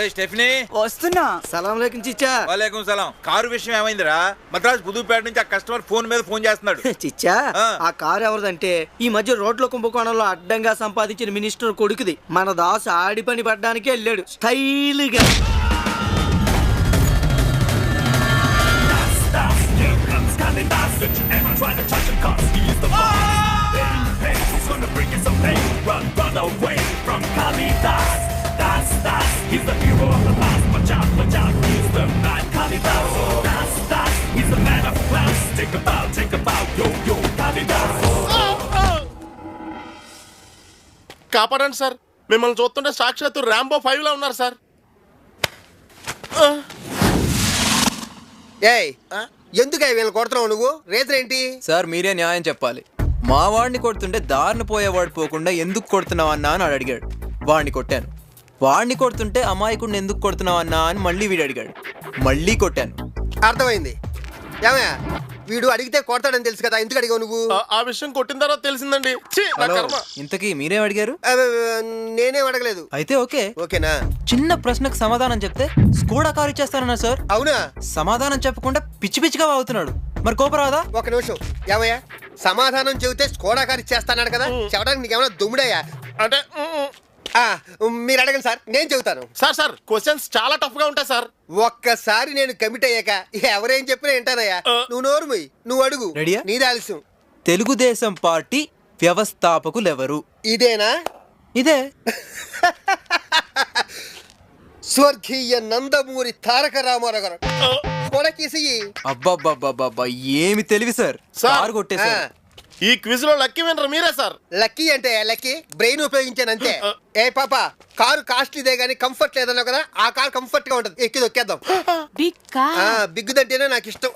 అరే స్టెఫినీ, వస్తున్నా. సలాం లేకం చిచ్చా. వాలేకుం సలాం. కారు విషయం ఏమైందిరా? మద్రాస్ పుదుపేట నుంచి ఆ కస్టమర్ ఫోన్ మీద ఫోన్ చేస్తున్నాడు. చిచ్చా, ఆ కారు ఎవరిదంటే ఈ మధ్య రోడ్ల కుంభకోణంలో అడ్డంగా సంపాదించిన మినిస్టర్ కొడుకుది. మన దాసు ఆడి పని పడ్డానికి వెళ్ళాడు స్టైల్ గా. He's the hero of the past. Watch out, he's the man Kalidas. Das, he's the man of class. Take a bow, yo, Kalidas. కాపాడండి సార్, మిమ్మల్ని చూస్తుంటే సాక్షాత్తు ర్యాంబో 5 లా ఉన్నారు సార్. ఏయ్, ఎందుకు వీళ్ళని కొడుతున్నావు నువ్వు? రేత్రి ఏంటి సార్ మీరే న్యాయం చెప్పాలి. మా వాడిని కొడుతుంటే దారిని పోయేవాడు పోకుండా ఎందుకు కొడుతున్నావు అన్నా అని అడిగాడు. వాడిని కొట్టాను. వాడిని కొడుతుంటే అమాయకుడిని ఎందుకు కొడుతున్నావు అన్నా అని మళ్ళీ వీడు అడిగాడు. మళ్ళీ కొట్టాను. అర్థమైంది. ఏమయ్యా, వీడు అడిగితే కొడతాడని తెలుసు కదా, ఎందుకు అడిగావు నువ్వు? ఆ విషయం కొట్టిన తర్వాత తెలిసిందండి. ఛీ, నా కర్మ. ఇంతకీ మీరేం అడిగారు? నేనేం అడగలేదు. అయితే ఓకేనా? చిన్న ప్రశ్నకు సమాధానం చెప్తే స్కూడా కారు ఇచ్చేస్తానన్నా సార్. అవునా? సమాధానం చెప్పకుండా పిచ్చి పిచ్చిగా వాగుతున్నాడు. మరి కోపరాదా? ఒక నిమిషం. ఏమయ్యా, సమాధానం చెబితే స్కోడా కారు ఇచ్చేస్తాడు కదా, చెప్పడానికి నీకేమైనా దుమ్ముడయ్యా? అంటే మీరు అడగండి సార్, నేను చెబుతాను. సార్ క్వశ్చన్స్ చాలా టఫ్ గా ఉంటాయి సార్. ఒక్కసారి నేను కమిట్ అయ్యాక ఎవరేం చెప్పినా వింటానయ్యా. నువ్వు నోరు మూయి, నువ్వు అడుగు. రెడీయా? నీది ఆలస్యం. తెలుగుదేశం పార్టీ వ్యవస్థాపకులెవరు? ఇదేనా? ఇదే. స్వర్గీయ నందమూరి తారక రామారావు గారు. అబ్బబ్బబ్బబ్బబ్బా, ఏమి తెలివి సార్. కారు కొట్టేశారు. ఈ క్విజ్ లో లక్కీ విన్నర్ మీరే సార్. లక్కీ అంటే లక్కీ బ్రెయిన్ ఉపయోగించాను అంతే. ఏ పాప, కారు కాస్ట్లీదే గానీ కంఫర్ట్ లేదన్నావు కదా, ఆ కారు కంఫర్ట్ గా ఉంటది, ఎక్కి దొక్కేద్దాం. బిగ్గుదంటేనే నాకు ఇష్టం.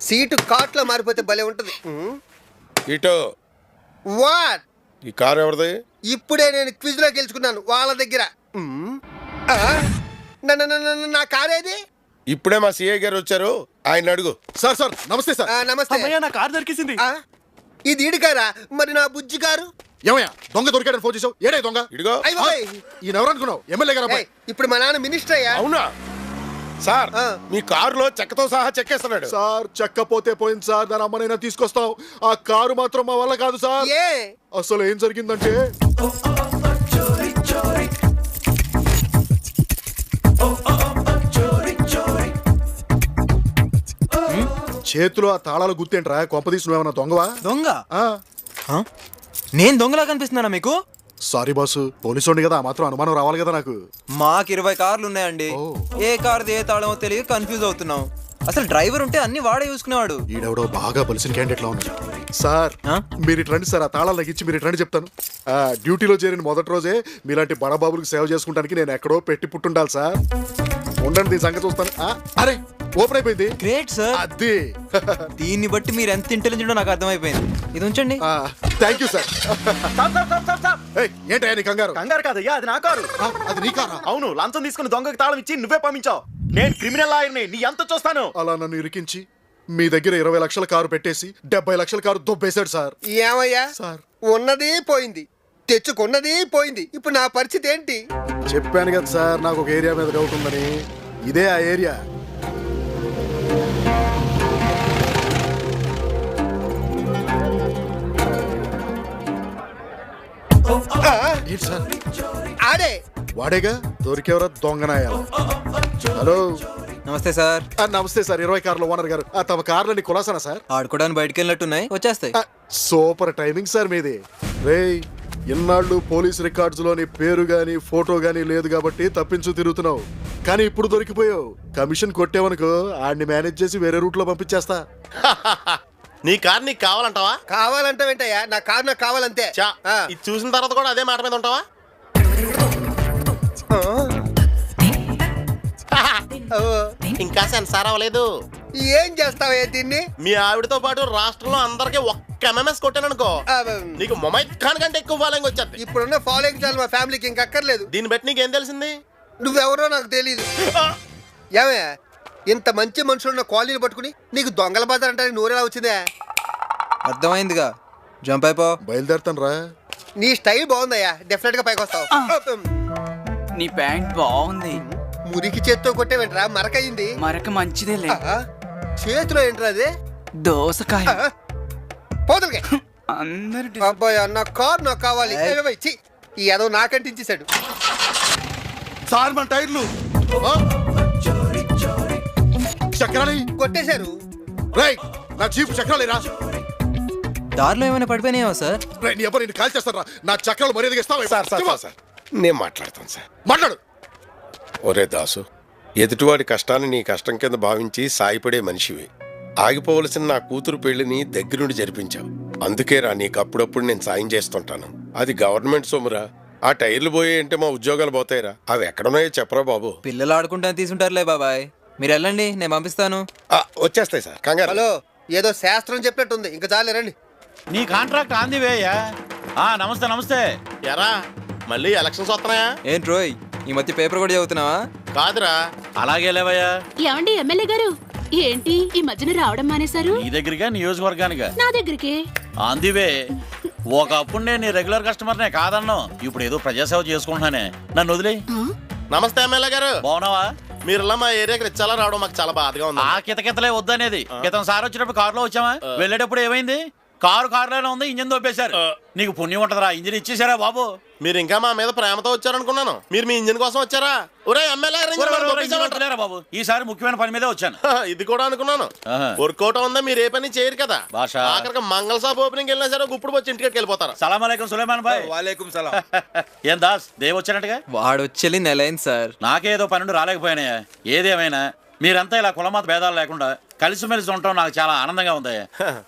సీటు కాట్ లో మారిపోతే భలే ఉంటది. ఇటో వాట్? ఈ కారు ఎవరిది? ఇప్పుడే నేను క్విజ్ లో గెలుచుకున్నాను వాళ్ళ దగ్గర. నా కారేది? ఇప్పుడే మా సిఐ గారు వచ్చారు, ఆయన అడుగు. సార్ నమస్తే సార్. నమస్తే. నా కారు దొరికింది. ఇది ఇడికారా? మరి నా బుజ్జి కారు ఏమయ్యా, దొంగ దొరికాడని ఫోన్ చేసావు? ఏడే దొంగ? ఇడిగో. ఈయన ఎవరు అనుకున్నావు? ఎమ్మెల్యే గారు అబ్బాయి. ఇప్పుడు మా నాన్న మినిస్టర్ అయ్యా. అవునా సార్? మీ కారులో చెక్కతో సహా చెక్కేస్తున్నాడు సార్. చెక్కపోతే పోయింది సార్, దాని అమ్మనైనా తీసుకొస్తాం. ఆ కారు మాత్రం మా వల్ల కాదు సార్. అసలు ఏం జరిగిందంటే, చేతిలో ఆ తాళాలు గుర్తేంట్రా? కొంపదీసి నువ్వేమన్నా దొంగవా? దొంగ? నేను దొంగలా కనిపిస్తున్నానా మీకు? సారీ బాసు, పోలీసు కదా, ఆ మాత్రం అనుమానం రావాలి కదా నాకు. మాకు 20 కార్లు ఉన్నాయండి. ఏ కారుది ఏ తాళమో తెలియక కన్ఫ్యూజ్ అవుతున్నాం. అసలు డ్రైవర్ ఉంటే అన్ని వాడే చూసుకునేవాడు. ఈడెవడో బాగా బలిసిన క్యాండిడేట్ లా ఉన్నాడు. సార్ మీరు ఇటు రండి సార్, ఆ తాళాలు నాకు ఇచ్చి మీరు ఇటు రండి చెప్తాను. డ్యూటీలో చేరిన మొదటి రోజే మీలాంటి బడబాబులకు సేవ చేసుకుంటానికి నేను ఎక్కడో పెట్టి పుట్టుండాలి సార్. ఉండండి, దీని సంగతి చూస్తాను. అరే ఓపెన్ అయిపోయింది. Great sir. అది దీన్ని బట్టి మీరు ఎంత ఇంటెలిజెంట్ నాకు అర్థమైపోయింది. ఇది ఉంచండి. Thank you sir. ఏంటయ్యా నీ కంగారు? కంగారు కాదయ్యా, అది నా కారు. అది నీ కారా? అవును, లంచం తీసుకుని దొంగకి తాళం ఇచ్చి నువ్వే పంపించావు. నేను క్రిమినల్ లాయర్ని, నీ ఎంత చూస్తాను. అలా నన్ను ఇరికించి మీ దగ్గర 20 లక్షల కారు పెట్టేసి 70 లక్షల కారు దొబ్బేశాడు సార్. ఏమయ్యా సార్, ఉన్నది పోయింది, తెచ్చుకున్నది పోయింది, ఇప్పుడు నా పరిస్థితి ఏంటి? చెప్పాను కదా సార్, నాకు ఒక ఏరియా మీద డౌట్ ఉందని. ఇదే ఆ ఏరియా. ఏంటి సార్? ఆడే వాడేగా దొరికేవరా దొంగనాయ. హలో, నమస్తే సార్. నమస్తే సార్. 20 కార్ల ఓనర్ గారు. తమ కార్లని కులాసనా సార్? ఆడుకోవడానికి బయటకు వెళ్ళినట్టున్నాయి, వచ్చేస్తాయి. సూపర్ టైమింగ్ సార్ మీది. రేయ్, ఇన్నాళ్ళు పోలీస్ రికార్డ్స్ లోని పేరు గాని ఫోటో గాని లేదు కాబట్టి తప్పించు తిరుగుతున్నావు. కానీ ఇప్పుడు దొరికిపోయావు. కమిషన్ కొట్టేవనుకో ఆడిని మేనేజ్ చేసి వేరే రూట్ లో పంపించేస్తా. నీ కార్ నీకు కావాలంటావా? కావాలంటావేంటయ్యా? నా కారు నాకు కావాలంతే. ఇది చూసిన తర్వాత కూడా అదే మాట మీద ఉంటావా? ఇంకా సెన్సార్ అవ్వలేదు. ఏం చేస్తావయ్యా దీన్ని? మీ ఆవిడతో పాటు రాష్ట్రంలో అందరికి ఒక్క ఎంఎంఎస్ కొట్టాననుకో, నీకు మొమైద్ ఖాన్ కంటే ఎక్కువ ఫాలోయింగ్ వచ్చేది. ఇప్పుడున్న ఫాలోయింగ్ చాలు మా ఫ్యామిలీకి, ఇంకక్కర్లేదు. దీన్ని బట్టి నీకేం తెలిసింది? నువ్వెవరో నాకు తెలీదు. ఏమే, ఇంత మంచి మనుషులున్న కాలనీని పట్టుకుని నీకు దొంగల బజార్ అంటే నోరేలా వచ్చిందే? అర్థమైందిగా, జంప్ అయిపో. బయలుదేరుతాను రా. నీ స్టైల్ బాగుందయ్యా, డెఫినెట్ గా పైకి వస్తావు. నీ ప్యాంట్ బాగుంది. మురికి చేత్తో కొట్టేవేంట్రా మరకయింది. మరక మంచిదేలే. చేతిలో ఏంట్రా అది? దోసకాయ. పోతలకే అందరు అబ్బాయి నా కార్ నాకు కావాలి. ఛీ, ఈ ఏదో నాకంటించేశాడు. సార్ మన టైర్లు చక్రాలు కొట్టేశారు. రైట్ నా జీప్ చక్రాలేరా? దారిలో ఏమైనా పడిపోయినాయా సార్? రైట్ నీ ఎవరు నేను కాల్ చేస్తారా? నా చక్రాలు మర్యాదగా ఇస్తావా? సార్ నేను మాట్లాడతాను సార్. మాట్లాడు. ఒరే దాసు, ఎదుటివాడి కష్టాన్ని నీ కష్టం కింద భావించి సాయపడే మనిషివి. ఆగిపోవలసిన నా కూతురు పెళ్లిని దగ్గరుండి జరిపించావు. అందుకేరా నీకు అప్పుడప్పుడు నేను సాయం చేస్తుంటాను. అది గవర్నమెంట్ సొమ్మురా. ఆ టైర్లు పోయే అంటే మా ఉద్యోగాలు పోతాయిరా. అవి ఎక్కడున్నాయో చెప్పరా బాబు. పిల్లలు ఆడుకుంటా తీసుంటారులే బాబాయ్. మీరు వెళ్ళండి, నేను పంపిస్తాను. వచ్చేస్తాయి సార్, కంగారు. హలో, ఏదో శాస్త్రం చెప్పినట్టుంది. ఇంకా చాలే రండి. నీ కాంట్రాక్ట్ ఆందివేయ్యా. నమస్తే నమస్తే. ఎరా మళ్ళీ ఎలక్షన్స్ వస్తున్నాయా? ఏంటి రోయ్, ఈ మధ్య పేపర్ కూడా చదువుతున్నావా? కాదురా. అలాగే లేవయ్యా. ఏమండి ఎమ్మెల్యే గారు, ఏంటి ఈ మధ్యన రావడం మానేశారు? నీ దగ్గరిగా నియోజకవర్గానిగా? నా దగ్గరికి. అందివే, ఒకప్పుడు నేను నీ రెగ్యులర్ కస్టమర్నే కాదన్నావు. ఇప్పుడు ఏదో ప్రజాసేవ చేసుకుంటున్నానే, నన్ను వదిలే. నమస్తే ఎమ్మెల్యే గారు, బాగున్నావా? మీరు మా ఏరియాకి రిచ్చాలా రావడం మాకు చాలా బాధగా ఉంది. ఆ కితకితలే వద్దనేది. క్రితం సార్ వచ్చినప్పుడు కారులో వచ్చామా, వెళ్ళేటప్పుడు ఏమైంది? కారులోనే ఉంది, ఇంజిన్ దొబ్బేశారు. నీకు పుణ్యం ఉంటదరా, ఇంజిన్ ఇచ్చేసారా బాబు. మీరు ఇంకా మా మీద ప్రేమతో వచ్చారనుకున్నాను. మీరు మీ ఇంజిన్ కోసం వచ్చారా? ఒరే ఎమ్మెల్యే బాబు, ఈసారి ముఖ్యమైన పని మీదే వచ్చాను. ఇది కూడా అనుకున్నాను. వర్కౌట్ ఉందా? మీరు ఏ పని చేయరు కదా. ఆఖరికి మంగళ షాప్ ఓపెనింగ్ వెళ్ళినా సరే గుప్పుడు వచ్చి ఇంటికి వెళ్ళిపోతారు. సలాం అలైకుం సులేమాన్ భాయ్. వాలేకుం సలాం. ఏం దాస్, దేవ్ వచ్చినట్టుగా? వాడు వచ్చి నెలైంది సార్. నాకేదో పనుండి రాలేకపోయినాయా. ఏదేమైనా మీరంతా ఇలా కులమత భేదాలు లేకుండా కలిసిమెలిసి ఉండటం నాకు చాలా ఆనందంగా ఉంది.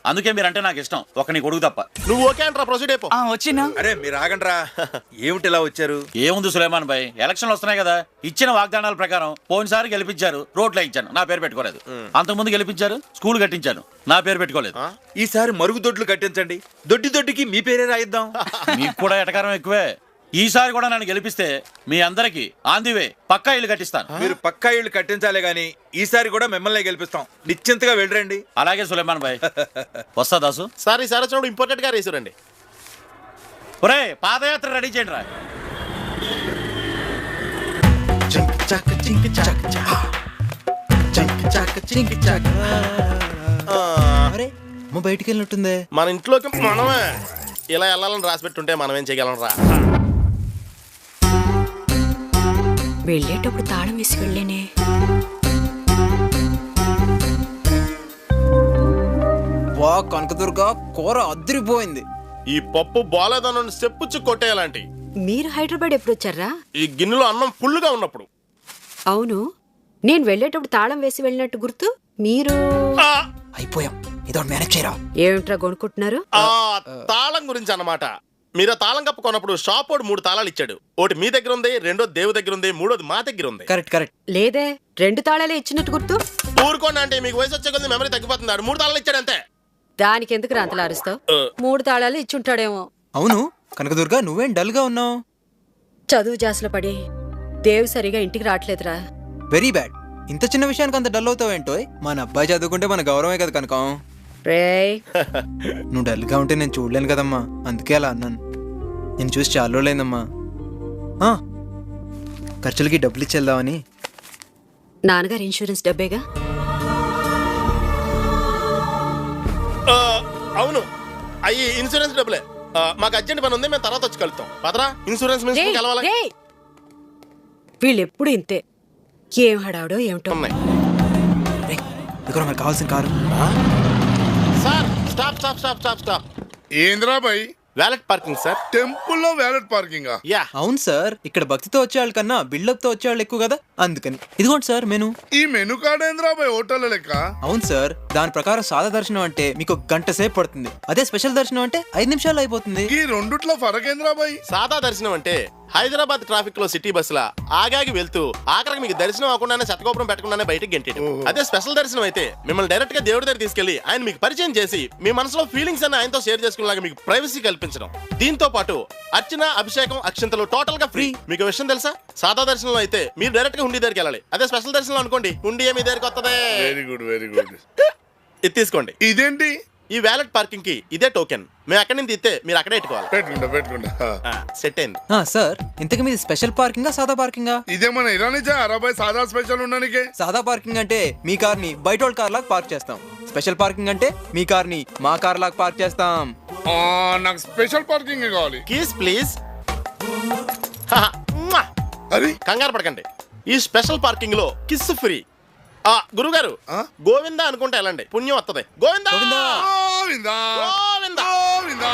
అందుకే మీరంటే నాకు ఇష్టం, ఒక నీ కొడుకు తప్ప. నువ్వు ఓకే అంటారా? ప్రొసీడ్ అయిపో. వచ్చినా. అరే మీరు ఆగండ్రా, ఏమిటి ఇలా వచ్చారు? ఏముంది సులేమాన్ భాయ్, ఎలక్షన్లు వస్తున్నాయి కదా. ఇచ్చిన వాగ్దానాల ప్రకారం పోయినసారి గెలిపించారు, రోడ్లు ఇచ్చాను, నా పేరు పెట్టుకోలేదు. అంతకుముందు గెలిపించారు, స్కూల్ కట్టించాను, నా పేరు పెట్టుకోలేదు. ఈసారి మరుగుదొడ్లు కట్టించండి, దొడ్డికి మీ పేరే రాయిద్దాం. మీకు కూడా ఎటకారం ఎక్కువే. ఈసారి కూడా నన్ను గెలిపిస్తే మీ అందరికి ఆందివే పక్కా ఇల్లు కట్టిస్తాను. మీరు పక్కా ఇళ్ళు కట్టించాలే గాని ఈసారి కూడా మిమ్మల్ని గెలిపిస్తాం. నిశ్చింతగా వెళ్ళరండి. అలాగే సులేమాన్ భాయ్. వస్తా దాసు. సార్ ఈసారి వచ్చినప్పుడు ఇంపార్టెంట్ గా రేసారండి. ఒరే పాదయాత్ర రెడీ చేయండి రా. అరే మా బయటికి వెళ్ళినట్టుందే. మన ఇంట్లోకి మనమే ఇలా వెళ్ళాలని రాసి పెట్టుంటే మనం ఏం చేయగలం రా. వెళ్ళేటప్పుడు తాళం వేసి వెళ్ళేనే. వా కనకదుర్గ, కూర అదిరిపోయింది. ఈ పప్పు బాలేదన్న చెప్పుచ్చు కొట్టేయాలంటి. మీరు హైదరాబాద్ ఎప్పుడు వచ్చారా? ఈ గిన్నెలో అన్నం ఫుల్గా ఉన్నప్పుడు. అవును, నేను వెళ్ళేటప్పుడు తాళం వేసి వెళ్ళినట్టు గుర్తు. మీరు అయిపోయాం, ఇదో మేనేజ్ చేయరా. ఏమిట్రా కొనుక్కుంటున్నారు? తాళం గురించి అన్నమాట. మీరు తాళం కప్పు కొన్నప్పుడు షాప్ వాడు 3 తాళాలు ఇచ్చాడు. ఒకటి మీ దగ్గర ఉంది, రెండోది దేవు దగ్గర ఉంది, మూడోది మా దగ్గర ఉంది. కరెక్ట్. లేదే, 2 తాళాలే ఇచ్చినట్టు గుర్తు. ఊరుకోండి అంటే మీకు వయసు వచ్చే కొద్ది మెమరీ తగ్గిపోతుంది. 3 తాళాలు ఇచ్చాడు అంతే. దానికి ఎందుకు రాంతలు అరుస్తావు? 3 తాళాలు ఇచ్చుంటాడేమో. అవును కనకదుర్గ, నువ్వేం డల్ గా ఉన్నావు? చదువు జాసులో పడి దేవు సరిగా ఇంటికి రావట్లేదురా. Very bad. ఇంత చిన్న విషయానికి అంత డల్ అవుతావేంటో? మన అబ్బాయి చదువుకుంటే మన గౌరవమే కదా కనకం. రేయ్, నువ్వు డల్ గా ఉంటే నేను చూడలేను కదమ్మా, అందుకే అలా అన్నాను. నేను చూసి చాలా రోజులైందమ్మా. ఖర్చులకి డబ్బులు ఇచ్చేద్దామని. నాన్నగారు ఇన్సూరెన్స్ డబ్బేగా. అవును, అయ్యి ఇన్సూరెన్స్ డబ్బులే. మాకు అర్జెంట్ పని ఉంది, మేము తర్వాత వచ్చి కలుస్తాం. పదరా, ఇన్సూరెన్స్ మినిస్టర్ కలవాలి. వీళ్ళెప్పుడు ఇంతే, ఏం హడావుడో ఏమిటో. ఇక్కడ మనకు కావాల్సిన car. Sir stop stop stop stop stop. ఏంద్రా బాయ్? Valet parking sir. టెంపుల్లో వ్యాలెట్ పార్కింగ్? యా. అవును సార్, ఇక్కడ భక్తితో వచ్చేవాళ్ళ కన్నా బిల్డప్ తో వచ్చేవాళ్ళు ఎక్కువ కదా, అందుకని. ఇదిగోండి సార్ మెను. ఈ మెను కార్డ్ ఏంద్రా బాయ్ హోటల్ లెక్క? అవును సార్, దాని ప్రకారం సాదా దర్శనం అంటే మీకు 1 గంట సేపు పడుతుంది. అదే స్పెషల్ దర్శనం అంటే 5 నిమిషాలు అయిపోతుంది. ఈ రెండిట్లో ఫరక్ ఏంద్రా బాయ్? సాదా దర్శనం అంటే హైదరాబాద్ ట్రాఫిక్ లో సిటీ బస్సులా ఆగాగి వెళ్తూ ఆఖరికి మీకు దర్శనం అవ్వకుండానే శతకోపురం పెట్టకుండానే బయటకు గెంటేయడం. అదే స్పెషల్ దర్శనం అయితే మిమ్మల్ని డైరెక్ట్ గా దేవుడి దగ్గర తీసుకెళ్లి ఆయన మీకు పరిచయం చేసి మీ మనసులో ఫీలింగ్స్ అన్ని ఆయనతో షేర్ చేసుకునేలాగా మీకు ప్రైవసీ కల్పించడం. దీంతో పాటు అర్చన, అభిషేకం, అక్షంతలు టోటల్ గా ఫ్రీ. మీకు విషయం తెలుసా? సాదా దర్శనంలో అయితే మీరు డైరెక్ట్ గా హుండీ దగ్గరికి వెళ్ళాలి. అదే స్పెషల్ దర్శనం అనుకోండి, హుండీ మీ దగ్గరికి వస్తుంది. Very good. ఇది తీసుకోండి. ఇదేంటి? ఈ వ్యాలెట్ పార్కింగ్ కి ఇదే టోకెన్. మేము ఎక్కడి నుంచి తీస్తే మీరు అక్కడే పెట్టుకోవాలి. పెట్టుకుంటా సెట్ అయింది. సార్ ఇంతకు మీది స్పెషల్ పార్కింగా సాదా పార్కింగా? ఇదేమన్నా ఇలా నుంచా 60 సాదా స్పెషల్ ఉండడానికి? సాదా పార్కింగ్ అంటే మీ కార్ని బయట వాళ్ళ కార్ లాగా పార్క్ చేస్తాం. స్పెషల్ పార్కింగ్ అంటే మీ కార్ని మా కార్ లాగా పార్క్ చేస్తాం. నాకు స్పెషల్ పార్కింగ్ కావాలి. Keys please. అది కంగారు పడకండి, ఈ స్పెషల్ పార్కింగ్ లో కిస్ ఫ్రీ. గురుగారు గోవిందా అనుకుంటే వెళ్ళండి, పుణ్యం వస్తుంది. గోవిందా గోవిందా గోవిందా.